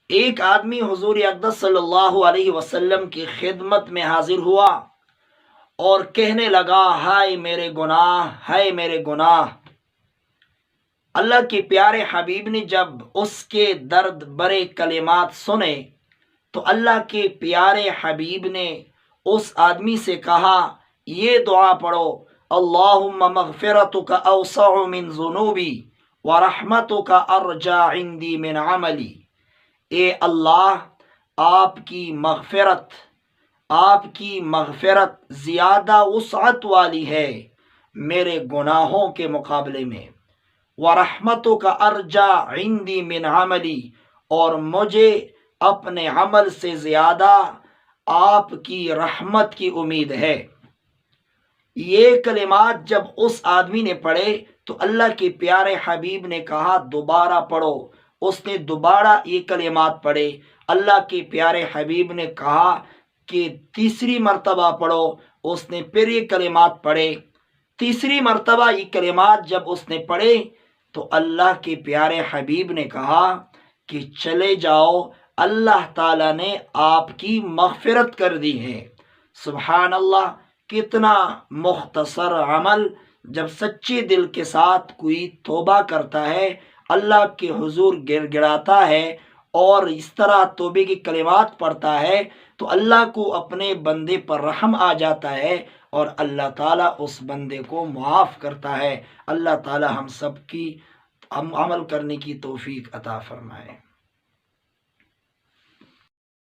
ایک آدمی حضور اقدس صلی اللہ علیہ وسلم کی خدمت میں حاضر ہوا اور کہنے لگا، ہائے میرے گناہ، ہائے میرے گناہ۔ اللہ کے پیارے حبیب نے جب اس کے درد برے کلمات سنے تو اللہ کے پیارے حبیب نے اس آدمی سے کہا، یہ دعا پڑھو، اللہم مغفرتک اوسع من ذنوبی ورحمتک ارجع عندی من عملی۔ اے اللہ، آپ کی مغفرت زیادہ وسعت والی ہے میرے گناہوں کے مقابلے میں، ورحمتک ارجع عندی من عملی، اور مجھے اپنے عمل سے زیادہ آپ کی رحمت کی امید ہے۔ یہ کلمات جب اس آدمی نے پڑھے تو اللہ کے پیارے حبیب نے کہا، دوبارہ پڑھو۔ اس نے دوبارہ یہ کلمات پڑھے۔ اللہ کے پیارے حبیب نے کہا کہ تیسری مرتبہ پڑھو۔ اس نے پھر یہ کلمات پڑھے۔ تیسری مرتبہ یہ کلمات جب اس نے پڑھے تو اللہ کے پیارے حبیب نے کہا کہ چلے جاؤ، اللہ تعالیٰ نے آپ کی مغفرت کر دی ہے۔ سبحان اللہ، کتنا مختصر عمل جب سچے دل کے ساتھ کوئی توبہ کرتا ہے، اللہ کے حضور گر گڑاتا ہے اور اس طرح توبے کی کلمات پڑھتا ہے تو اللہ کو اپنے بندے پر رحم آ جاتا ہے اور اللہ تعالیٰ اس بندے کو معاف کرتا ہے۔ اللہ تعالیٰ ہم سب کی عمل کرنے کی توفیق عطا فرمائے۔